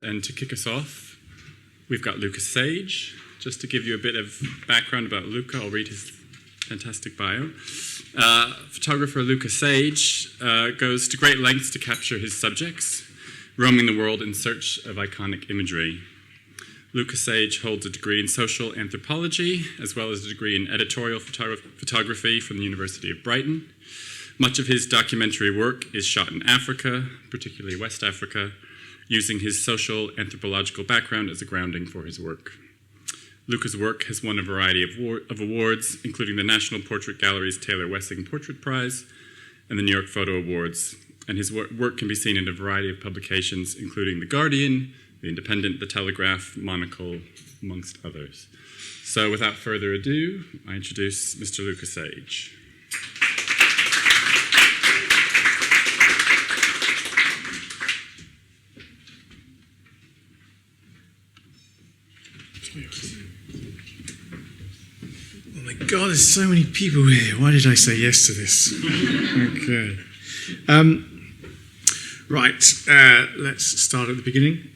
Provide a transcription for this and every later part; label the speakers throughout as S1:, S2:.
S1: And to kick us off, we've got Luca Sage. Just to give you a bit of background about Luca, I'll read his fantastic bio. Photographer Luca Sage goes to great lengths to capture his subjects, roaming the world in search of iconic imagery. Luca Sage holds a degree in social anthropology, as well as a degree in editorial photography from the University of Brighton. Much of his documentary work is shot in Africa, particularly West Africa, using his social anthropological background as a grounding for his work. Luca's work has won a variety of awards, including the National Portrait Gallery's Taylor Wessing Portrait Prize and the New York Photo Awards. And his work can be seen in a variety of publications, including The Guardian, The Independent, The Telegraph, Monocle, amongst others. So without further ado, I introduce Mr. Luca Sage.
S2: Oh my God, there's so many people here. Why did I say yes to this? Okay. Right, let's start at the beginning.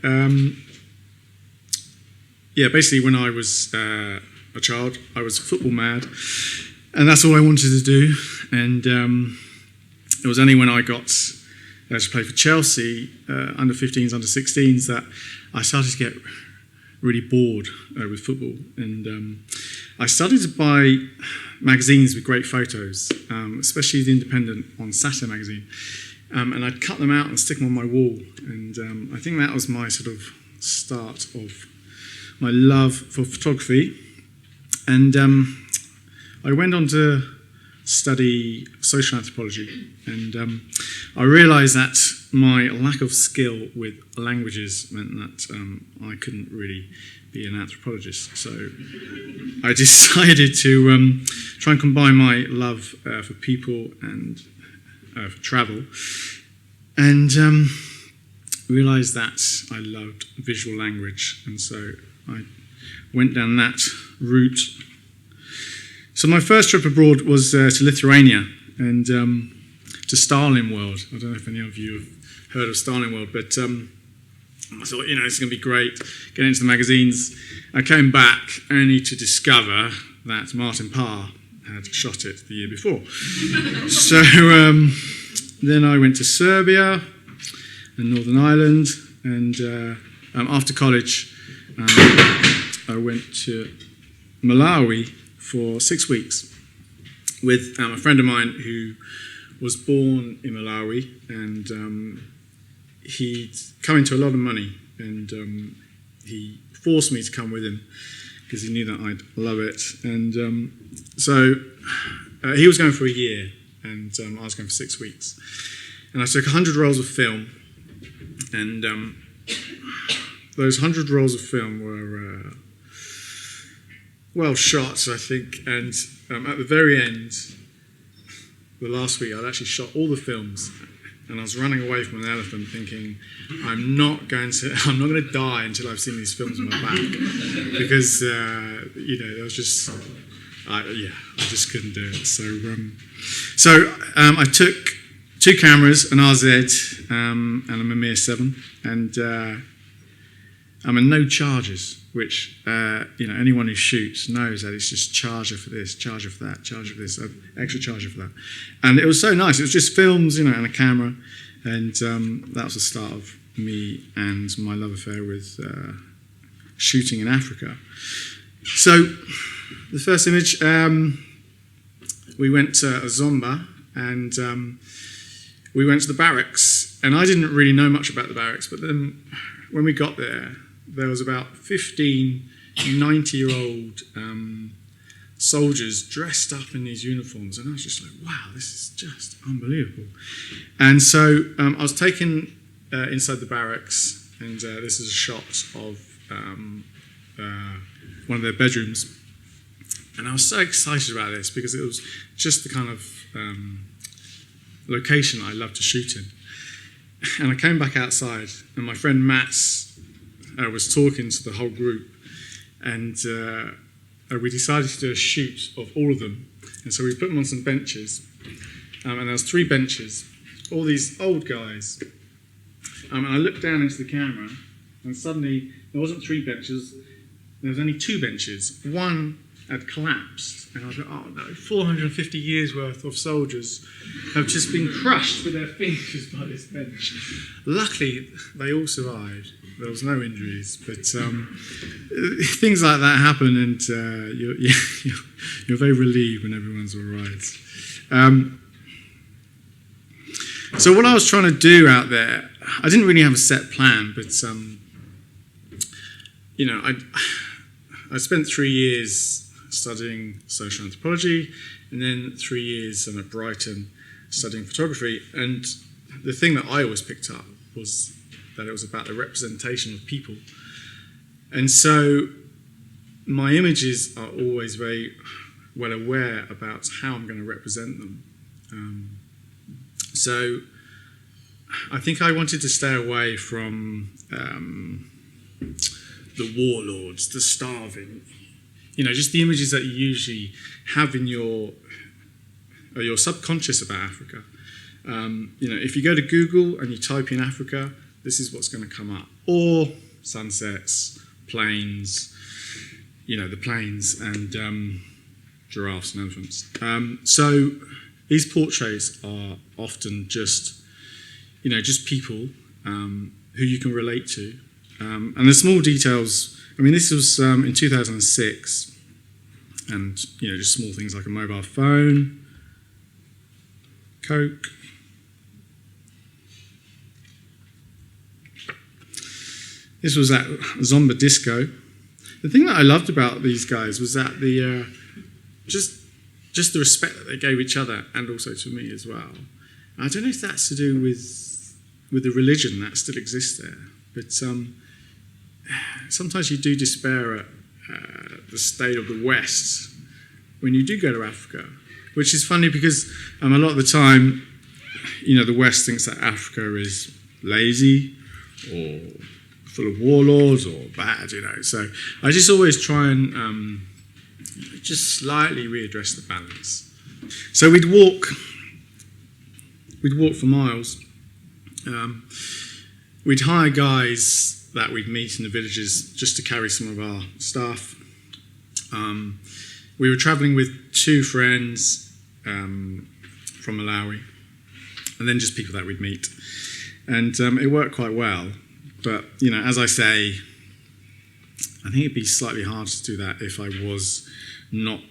S2: Basically when I was a child, I was football mad, and that's all I wanted to do. And it was only when I got to play for Chelsea, under 15s, under 16s, that I started to get really bored with football. And I started to buy magazines with great photos, especially The Independent on Saturday magazine. And I'd cut them out and stick them on my wall. And I think that was my sort of start of my love for photography. And I went on to study social anthropology. And I realised that my lack of skill with languages meant that I couldn't really be an anthropologist. So I decided to try and combine my love for people and for travel, and realised that I loved visual language, and so I went down that route. So my first trip abroad was to Lithuania and to Stalin World. I don't know if any of you have heard of Stalin World, but I thought, it's going to be great, getting into the magazines. I came back only to discover that Martin Parr had shot it the year before. So then I went to Serbia and Northern Ireland, and after college I went to Malawi for 6 weeks with a friend of mine who was born in Malawi, and he'd come into a lot of money, and he forced me to come with him because he knew that I'd love it. And so he was going for a year, and I was going for 6 weeks. And I took 100 rolls of film, and those 100 rolls of film were well shot, I think. And at the very end, the last week, I'd actually shot all the films, and I was running away from an elephant thinking, I'm not going to die until I've seen these films on my back, because there was just, I just couldn't do it. So I took 2 cameras, an RZ and a Mamiya 7, and no chargers, which anyone who shoots knows that it's just charger for this, charger for that, charger for this, extra charger for that. And it was so nice. It was just films, and a camera, and that was the start of me and my love affair with shooting in Africa. So the first image, we went to Zomba, and we went to the barracks, and I didn't really know much about the barracks, but then when we got there was about 15 90-year-old soldiers dressed up in these uniforms, and I was just like, wow, this is just unbelievable. And so I was taken inside the barracks, and this is a shot of one of their bedrooms. And I was so excited about this because it was just the kind of location I love to shoot in. And I came back outside, and my friend Matt was talking to the whole group, and we decided to do a shoot of all of them. And so we put them on some benches, and there was 3 benches, all these old guys. And I looked down into the camera, And suddenly, there wasn't 3 benches, there was only 2 benches. One had collapsed, and I was like, oh no, 450 years worth of soldiers have just been crushed with their fingers by this bench. Luckily, they all survived. There was no injuries, but things like that happen, and you're very relieved when everyone's all right. So what I was trying to do out there, I didn't really have a set plan, but I spent 3 years studying social anthropology, and then 3 years at Brighton studying photography. And the thing that I always picked up was that it was about the representation of people. And so my images are always very well aware about how I'm going to represent them. So I think I wanted to stay away from the warlords, the starving, just the images that you usually have in your subconscious about Africa. If you go to Google and you type in Africa, this is what's going to come up. Or sunsets, plains, the plains, and giraffes and elephants. So these portraits are often just people who you can relate to. And the small details, this was in 2006, and, just small things like a mobile phone, Coke. This was at Zomba disco. The thing that I loved about these guys was that the just the respect that they gave each other, and also to me as well. I don't know if that's to do with the religion that still exists there, but sometimes you do despair at the state of the West when you do go to Africa, which is funny because a lot of the time, the West thinks that Africa is lazy or full of warlords or bad, So I just always try and just slightly readdress the balance. So we'd walk for miles. We'd hire guys that we'd meet in the villages just to carry some of our stuff. We were travelling with 2 friends from Malawi, and then just people that we'd meet. And it worked quite well. But, as I say, I think it'd be slightly hard to do that if I was not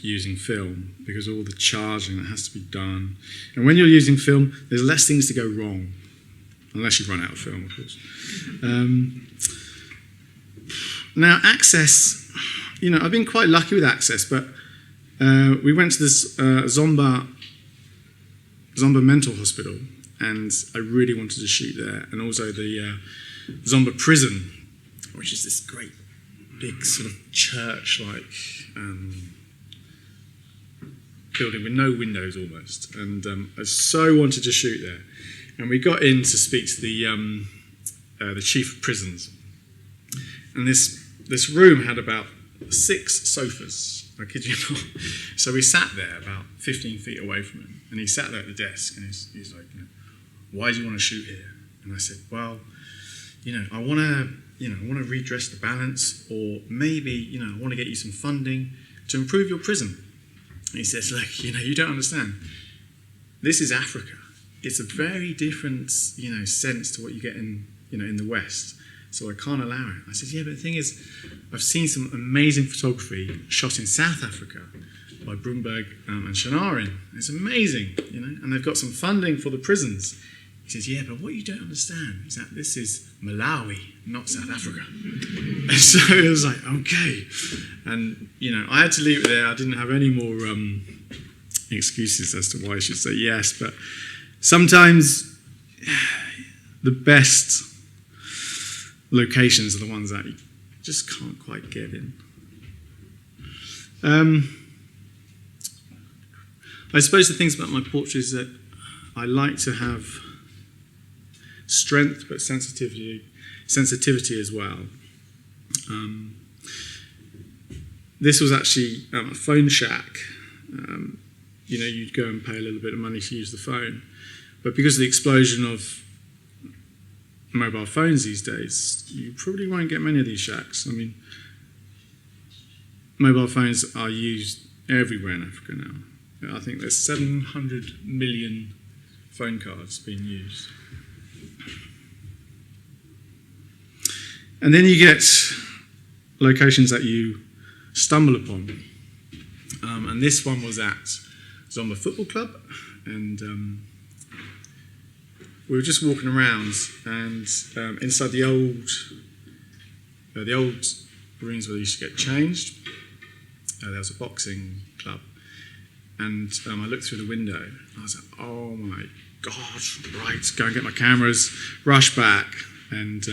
S2: using film, because all the charging that has to be done. And when you're using film, there's less things to go wrong, unless you run out of film, of course. Now, access, I've been quite lucky with access, but we went to this Zomba mental hospital, and I really wanted to shoot there, and also the Zomba prison, which is this great big sort of church-like building with no windows almost, and I so wanted to shoot there. And we got in to speak to the chief of prisons, and this room had about 6 sofas. I kid you not. So we sat there about 15 feet away from him, and he sat there at the desk, and he's like, "Why do you want to shoot here?" And I said, "Well, I want to redress the balance, or maybe, I want to get you some funding to improve your prison." And he says, "Look, you don't understand. This is Africa. It's a very different, sense to what you get in the West. So I can't allow it." I said, "Yeah, but the thing is, I've seen some amazing photography shot in South Africa by Brumberg and Shanarin. It's amazing, and they've got some funding for the prisons." He says, "Yeah, but what you don't understand is that this is Malawi, not South Africa." And so it was like, okay. And, I had to leave it there. I didn't have any more excuses as to why I should say yes. But sometimes the best locations are the ones that you just can't quite get in. I suppose the things about my portraits is that I like to have strength, but sensitivity as well. This was actually a phone shack. You'd go and pay a little bit of money to use the phone, but because of the explosion of mobile phones these days, you probably won't get many of these shacks. I mean, mobile phones are used everywhere in Africa now. I think there's 700 million phone cards being used. And then you get locations that you stumble upon. And this one was at Zomba Football Club, and we were just walking around, and inside the old rooms where you used to get changed, there was a boxing club, and I looked through the window, and I was like, oh my God, right, go and get my cameras, rush back, and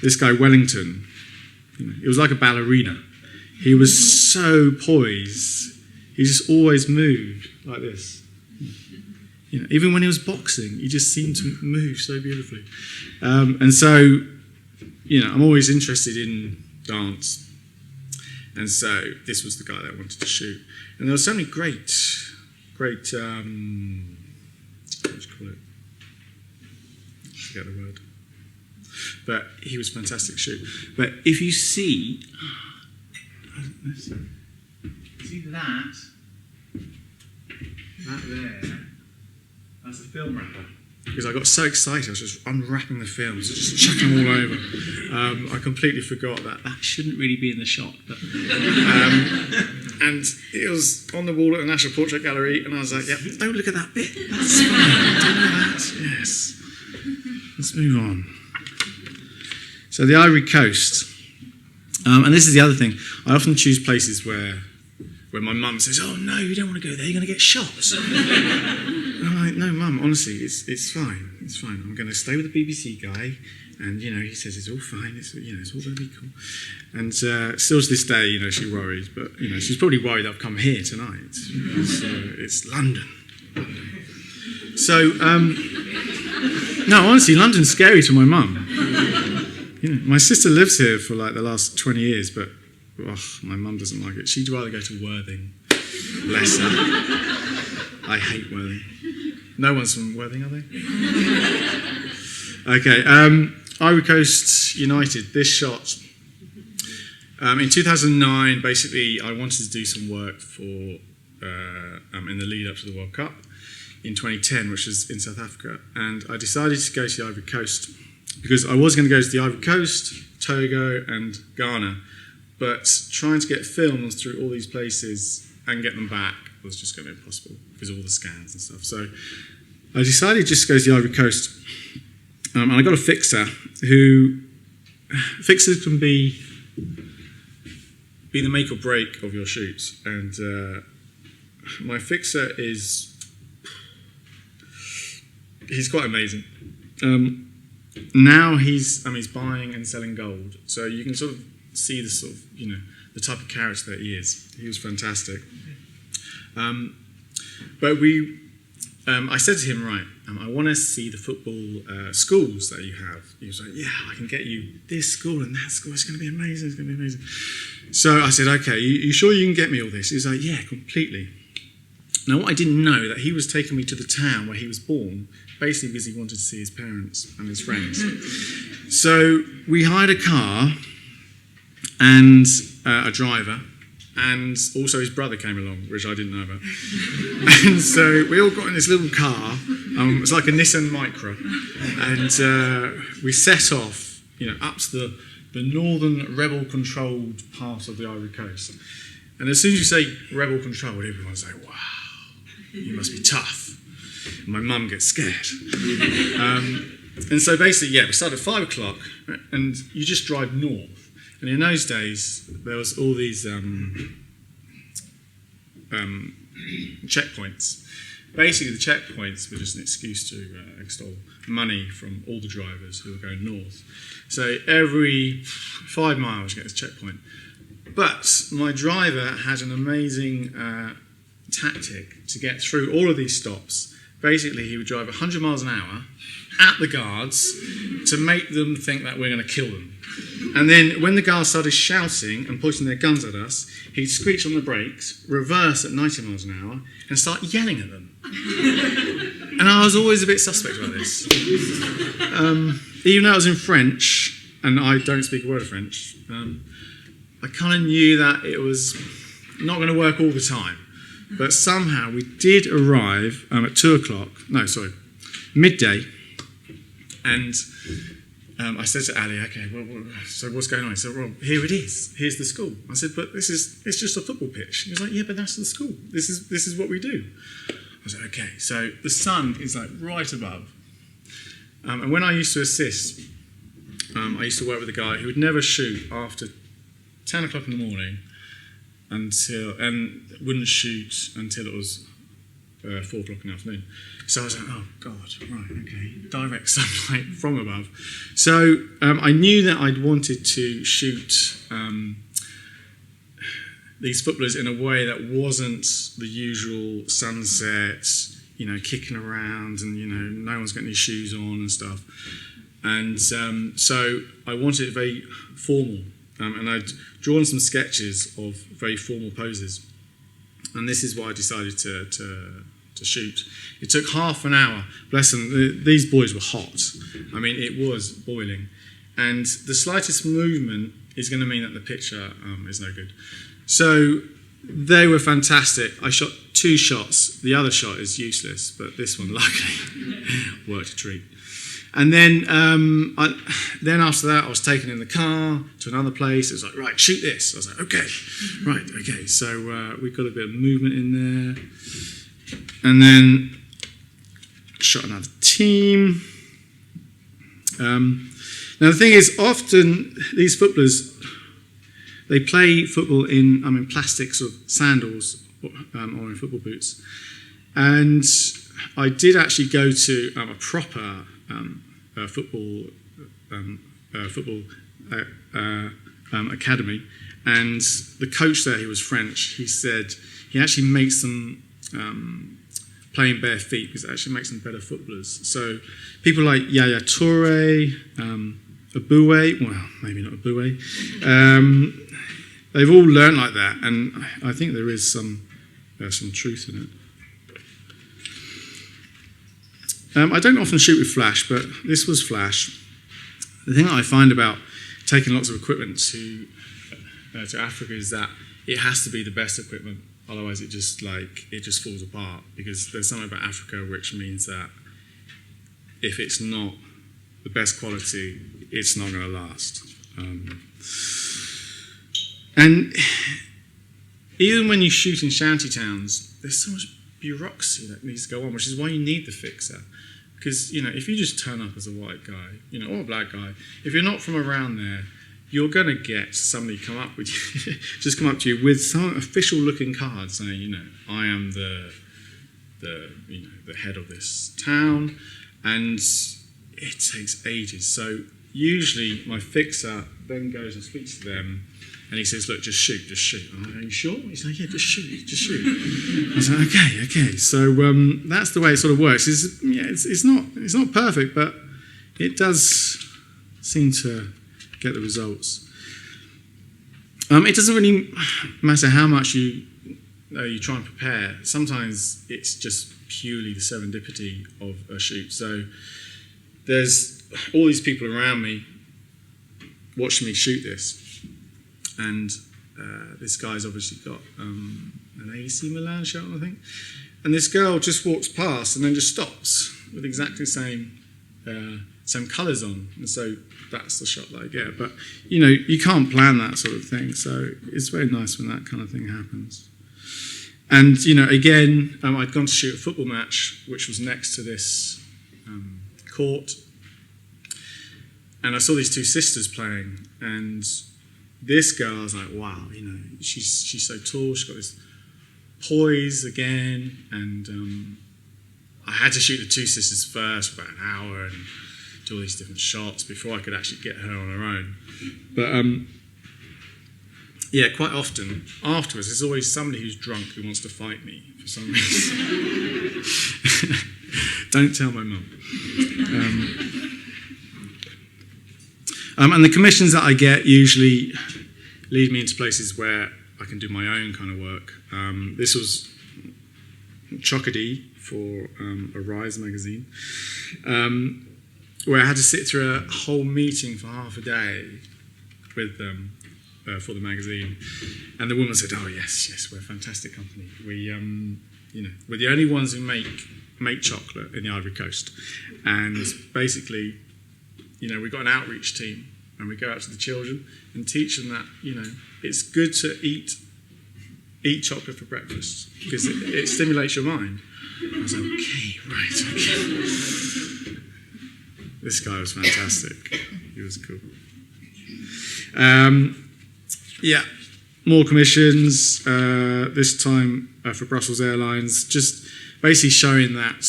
S2: this guy, Wellington, it was like a ballerina. He was so poised, he just always moved like this. Even when he was boxing, he just seemed to move so beautifully. And so, I'm always interested in dance. And so this was the guy that I wanted to shoot. And there were so many great, what do you call it? I forget the word. But he was a fantastic to shoot. But if you see that there, that's a film wrapper. Because I got so excited, I was just unwrapping the films, just chucking them all over. I completely forgot that shouldn't really be in the shot. But, and it was on the wall at the National Portrait Gallery, and I was like, yeah, don't look at that bit. That's fine. Don't do that. Yes. Let's move on. So the Ivory Coast. And this is the other thing. I often choose places where my mum says, oh no, you don't want to go there, you're going to get shot. And I'm like, no mum, honestly, it's fine. It's fine. I'm going to stay with the BBC guy, and he says it's all fine, it's all going to be cool. And still to this day, she worries, but she's probably worried I've come here tonight. It's London. So, no, honestly, London's scary to my mum. My sister lives here for like the last 20 years, but my mum doesn't like it. She'd rather go to Worthing. Bless her. I hate Worthing. No one's from Worthing, are they? Okay, Ivory Coast United, this shot. In 2009, basically, I wanted to do some work for in the lead up to the World Cup in 2010, which was in South Africa. And I decided to go to the Ivory Coast because I was going to go to the Ivory Coast, Togo, and Ghana. But trying to get films through all these places and get them back was just going to be impossible because of all the scans and stuff. So I decided just to go to the Ivory Coast. And I got a fixer who... Fixers can be the make or break of your shoots. And my fixer is... He's quite amazing. Now he's buying and selling gold. So you can sort of see the sort of, the type of character that he is. He was fantastic. But I said to him, right, I want to see the football schools that you have. He was like, yeah, I can get you this school and that school. It's going to be amazing. It's going to be amazing. So I said, okay, you sure you can get me all this? He was like, yeah, completely. Now, what I didn't know, that he was taking me to the town where he was born, basically because he wanted to see his parents and his friends. So we hired a car and a driver, and also his brother came along, which I didn't know about. And so we all got in this little car. It's like a Nissan Micra, and we set off, up to the northern rebel-controlled part of the Ivory Coast. And as soon as you say rebel-controlled, everyone's like, "Wow, you must be tough." And my mum gets scared. And so basically, we started at 5 o'clock, and you just drive north. And in those days, there was all these checkpoints. Basically, the checkpoints were just an excuse to extol money from all the drivers who were going north. So every 5 miles, you get this checkpoint. But my driver had an amazing tactic to get through all of these stops. Basically, he would drive 100 miles an hour at the guards to make them think that we're going to kill them. And then when the guards started shouting and pointing their guns at us, he'd screech on the brakes, reverse at 90 miles an hour, and start yelling at them. And I was always a bit suspect about this. Even though it was in French, and I don't speak a word of French, I kind of knew that it was not going to work all the time. But somehow we did arrive at midday, and I said to Ali, okay, well, so what's going on? He said, well, here it is. Here's the school. I said, but it's just a football pitch. He was like, yeah, but that's the school. This is what we do. I was like, okay. So the sun is like right above. And when I used to assist, I used to work with a guy who would never shoot after 10 o'clock in the morning and wouldn't shoot until it was 4 o'clock in the afternoon. So I was like, oh God, right, okay, direct sunlight from above. So I knew that I'd wanted to shoot these footballers in a way that wasn't the usual sunset, kicking around and, no one's got any shoes on and stuff. And so I wanted it very formal. And I'd drawn some sketches of very formal poses. And this is what I decided to shoot. It took half an hour. Bless them, these boys were hot. I mean, it was boiling. And the slightest movement is going to mean that the picture is no good. So they were fantastic. I shot 2 shots. The other shot is useless, but this one, luckily, worked a treat. And then after that, I was taken in the car to another place. It was like, right, shoot this. I was like, okay, right, okay. So we got a bit of movement in there. And then shot another team. Now the thing is, often these footballers, they play football in plastic sort of sandals or in football boots. And I did actually go to a proper football academy, and the coach there, he was French. He said he actually makes them playing bare feet because it actually makes them better footballers. So people like Yaya Toure, Aboué, well, maybe not Aboué, they've all learned like that, and I think there is some truth in it. I don't often shoot with flash, but this was flash. The thing that I find about taking lots of equipment to Africa is that it has to be the best equipment, otherwise it just falls apart. Because there's something about Africa which means that if it's not the best quality, it's not going to last. And even when you shoot in shanty towns, there's so much bureaucracy that needs to go on, which is why you need the fixer. Because, if you just turn up as a white guy, or a black guy, if you're not from around there, you're going to get somebody come up with you, just come up to you with some official-looking card saying, I am the head of this town, and it takes ages. So usually my fixer then goes and speaks to them, and he says, look, just shoot. I'm like, are you sure? He's like, yeah, just shoot. I was like, okay. So that's the way it sort of works. It's not perfect, but it does seem to get the results. It doesn't really matter how much you try and prepare. Sometimes it's just purely the serendipity of a shoot. So there's all these people around me watching me shoot this. And this guy's obviously got an AC Milan shirt on, I think. And this girl just walks past and then just stops with exactly the same colours on. And so that's the shot that I get. But, you can't plan that sort of thing. So it's very nice when that kind of thing happens. And, again, I'd gone to shoot a football match, which was next to this court. And I saw these 2 sisters playing. And this girl, I was like, wow, she's so tall, she's got this poise again, and I had to shoot the 2 sisters first for about an hour and do all these different shots before I could actually get her on her own. But quite often afterwards, there's always somebody who's drunk who wants to fight me for some reason. Don't tell my mum. And the commissions that I get usually lead me into places where I can do my own kind of work. This was Chocody for Arise magazine, where I had to sit through a whole meeting for half a day with them for the magazine, and the woman said, "Oh yes, we're a fantastic company. We're the only ones who make chocolate in the Ivory Coast, and basically, we've got an outreach team, and we go out to the children and teach them that it's good to eat chocolate for breakfast because it stimulates your mind." I was like, okay. This guy was fantastic. He was cool. More commissions, this time for Brussels Airlines, just basically showing that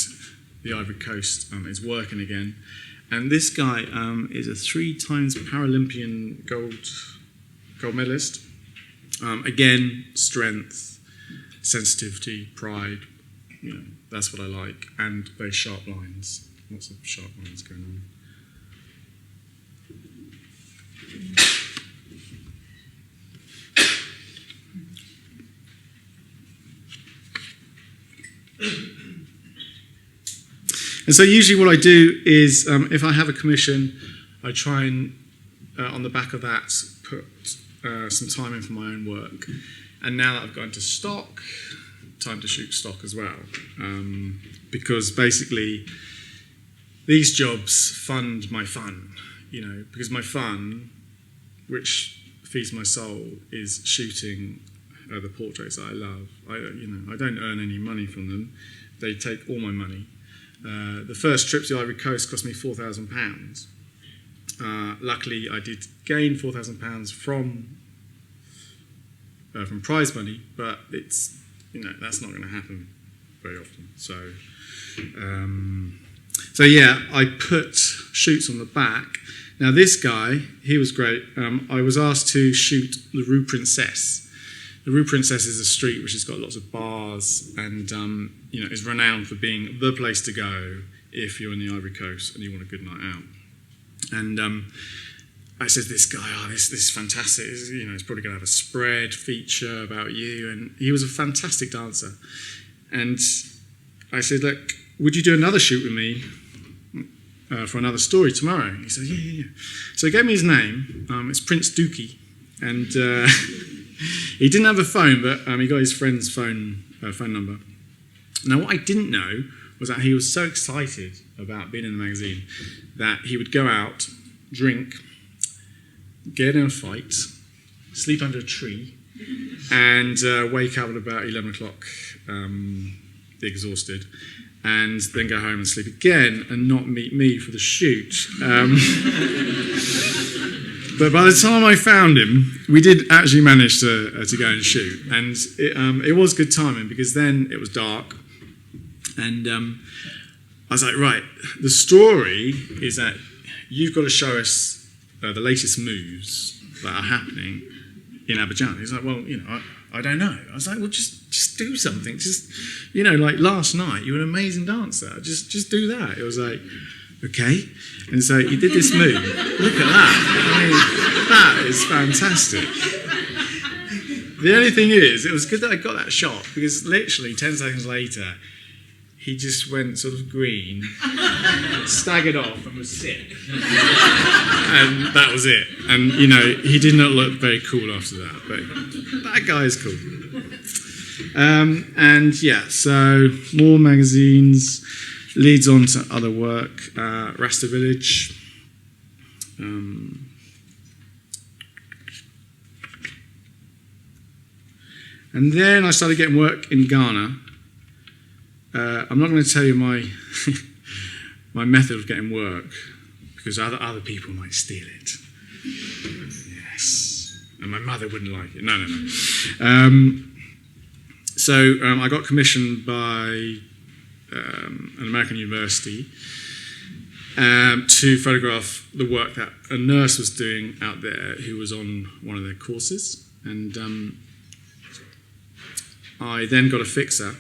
S2: the Ivory Coast is working again. And this guy is a 3 times Paralympian gold medalist. Again, strength, sensitivity, pride, that's what I like. And very sharp lines, lots of sharp lines going on. And so usually what I do is, if I have a commission, I try and, on the back of that, put some time in for my own work. And now that I've got into stock, time to shoot stock as well. Because basically, these jobs fund my fun, because my fun, which feeds my soul, is shooting the portraits that I love. I don't earn any money from them. They take all my money. The first trip to the Ivory Coast cost me £4,000. Luckily, I did gain £4,000 from prize money, but it's that's not going to happen very often. So I put shoots on the back. Now this guy, he was great. I was asked to shoot the Rue Princesse. The Rue Princesse is a street which has got lots of bars and is renowned for being the place to go if you're in the Ivory Coast and you want a good night out. And I said, this guy, this is fantastic. He's probably going to have a spread feature about you. And he was a fantastic dancer. And I said, look, would you do another shoot with me for another story tomorrow? He said, yeah. So he gave me his name. It's Prince Dookie. And he didn't have a phone, but he got his friend's phone number. Now, what I didn't know was that he was so excited about being in the magazine that he would go out, drink, get in a fight, sleep under a tree, and wake up at about 11 o'clock, exhausted, and then go home and sleep again and not meet me for the shoot. But by the time I found him, we did actually manage to go and shoot. And it was good timing because then it was dark. And I was like, right, the story is that you've got to show us the latest moves that are happening in Abidjan. He's like, well, I don't know. I was like, well, just do something. Just, like last night, you were an amazing dancer. Just do that. It was like, okay. And so he did this move. Look at that. I mean, that is fantastic. The only thing is, it was good that I got that shot because literally 10 seconds later, he just went sort of green, staggered off and was sick. And that was it. And, he did not look very cool after that, but that guy is cool. So more magazines, leads on to other work, Rasta Village. And then I started getting work in Ghana. I'm not going to tell you my my method of getting work because other people might steal it. Yes, and my mother wouldn't like it. No. I got commissioned by an American university to photograph the work that a nurse was doing out there who was on one of their courses, and I then got a fixer.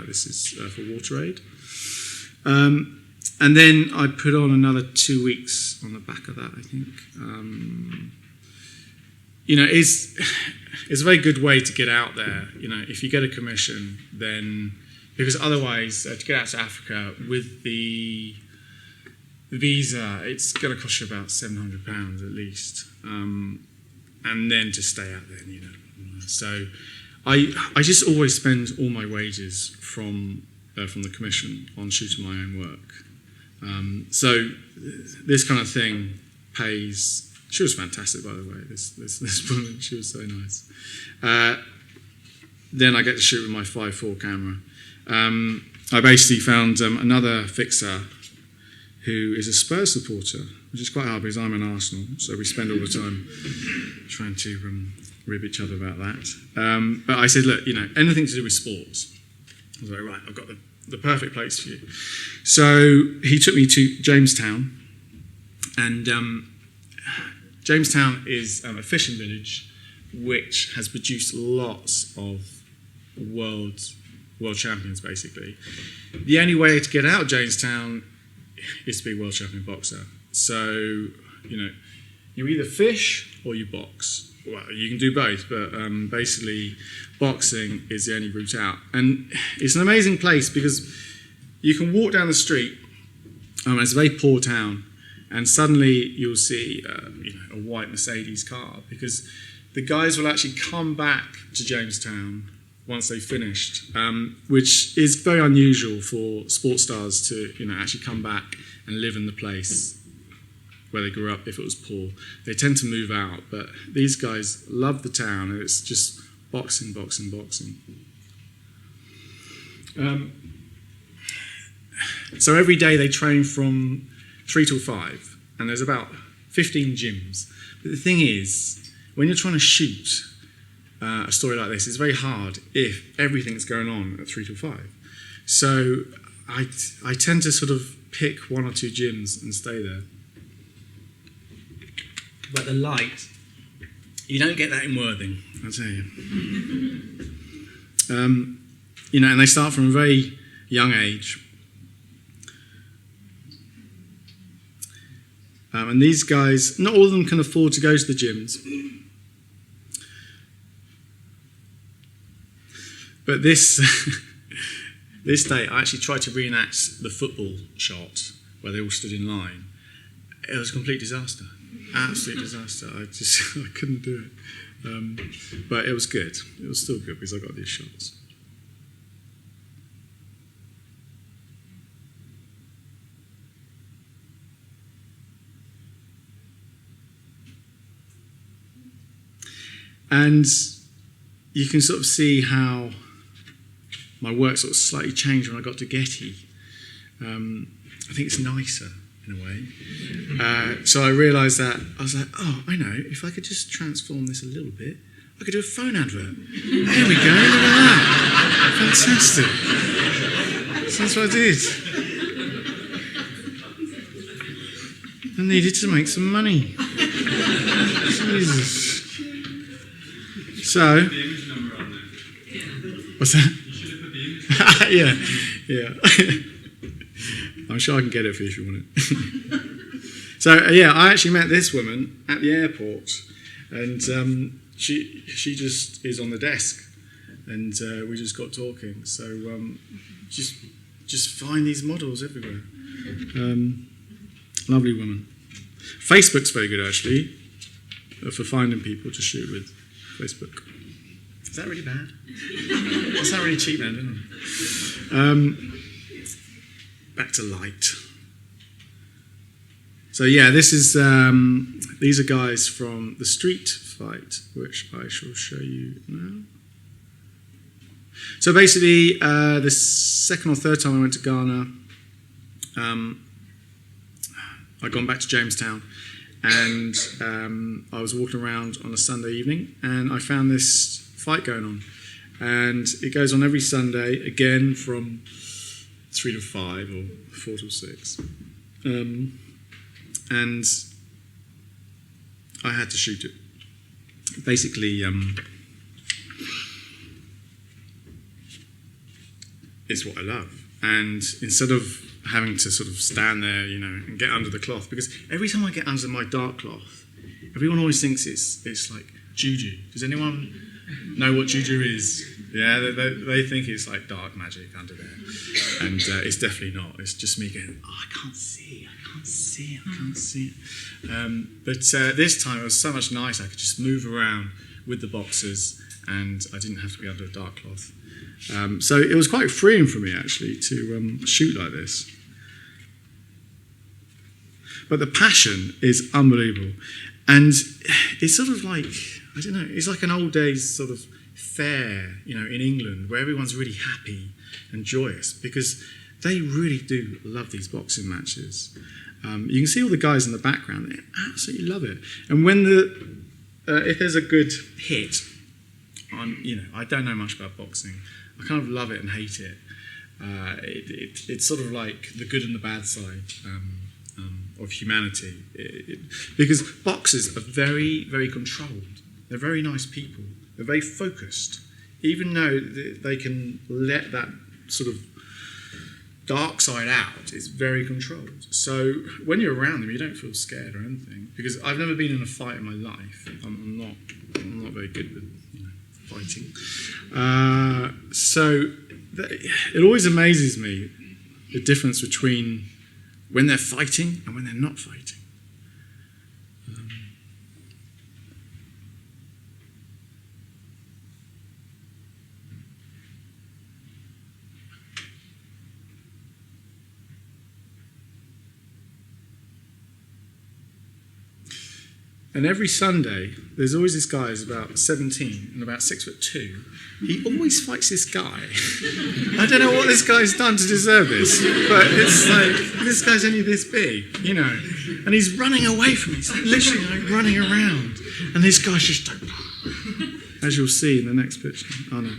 S2: This is for WaterAid. And then I put on another 2 weeks on the back of that, I think. It's a very good way to get out there. If you get a commission, then because otherwise to get out to Africa with the visa, it's going to cost you about £700 at least, and then to stay out there, So I just always spend all my wages from the commission on shooting my own work. So this kind of thing pays. She was fantastic, by the way. This woman, she was so nice. Then I get to shoot with my 5.4 camera. I basically found another fixer who is a Spurs supporter, which is quite hard because I'm an Arsenal, so we spend all the time trying to rib each other about that. But I said, look, anything to do with sports. I was like, right, I've got the perfect place for you. So he took me to Jamestown, and Jamestown is a fishing village which has produced lots of world champions, basically. The only way to get out of Jamestown is to be a world champion boxer. So, you either fish or you box. Well, you can do both, but basically boxing is the only route out. And it's an amazing place because you can walk down the street, it's a very poor town, and suddenly you'll see a white Mercedes car, because the guys will actually come back to Jamestown once they've finished, which is very unusual for sports stars to actually come back and live in the place where they grew up. If it was poor, they tend to move out, but these guys love the town, and it's just boxing. So every day they train from 3 till 5, and there's about 15 gyms. But the thing is, when you're trying to shoot a story like this, it's very hard if everything's going on at 3 till 5. So I tend to sort of pick 1 or 2 gyms and stay there. But the light, you don't get that in Worthing, I'll tell you. And they start from a very young age. And these guys, not all of them can afford to go to the gyms. But this day, I actually tried to reenact the football shot where they all stood in line. It was a complete disaster. Absolute disaster. I couldn't do it. But it was good. It was still good because I got these shots. And you can sort of see how my work sort of slightly changed when I got to Getty. I think it's nicer in a way. So I realised that, I was like, oh, I know, if I could just transform this a little bit, I could do a phone advert. There we go, look at that. Fantastic. So that's what I did. I needed to make some money. Jesus. So, what's that?
S1: You should have put the image.
S2: Yeah. I'm sure I can get it for you if you want it. So, I actually met this woman at the airport, and she just is on the desk, and we just got talking. So, just find these models everywhere. Lovely woman. Facebook's very good, actually, for finding people to shoot with. Facebook. Is that really bad? That's not really cheap, man, isn't it? Back to light. So this is these are guys from the street fight, which I shall show you now. So basically, the second or third time I went to Ghana, I'd gone back to Jamestown. And I was walking around on a Sunday evening, and I found this fight going on. And it goes on every Sunday, again from 3 to 5 or 4 to 6. And I had to shoot it. Basically, it's what I love. And instead of having to sort of stand there, and get under the cloth, because every time I get under my dark cloth, everyone always thinks it's like juju. Does anyone know what juju is? Yeah, they think it's like dark magic under there, and it's definitely not. It's just me going, I can't see it. But this time it was so much nicer. I could just move around with the boxers, and I didn't have to be under a dark cloth. So it was quite freeing for me, actually, to shoot like this. But the passion is unbelievable. And it's sort of like, I don't know, it's like an old days sort of fair, in England, where everyone's really happy and joyous, because they really do love these boxing matches. You can see all the guys in the background, they absolutely love it. And when if there's a good hit, I don't know much about boxing. I kind of love it and hate it. It's sort of like the good and the bad side of humanity. Because boxers are very, very controlled. They're very nice people. They're very focused. Even though they can let that sort of dark side out, it's very controlled. So when you're around them, you don't feel scared or anything. Because I've never been in a fight in my life. I'm not very good with fighting. So it always amazes me, the difference between when they're fighting and when they're not fighting. And every Sunday, there's always this guy who's about 17 and about 6'2". He always fights this guy. I don't know what this guy's done to deserve this, but it's like, this guy's only this big, and he's running away from me. He's like literally running around. And this guy's just like, as you'll see in the next picture. Oh no.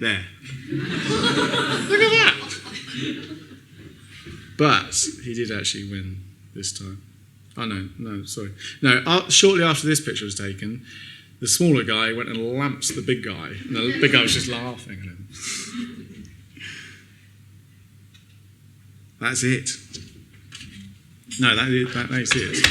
S2: There. Look at that. But he did actually win this time. Oh, no, sorry. No, shortly after this picture was taken, the smaller guy went and lamps the big guy, and the big guy was just laughing at him. That's it. No, that is it.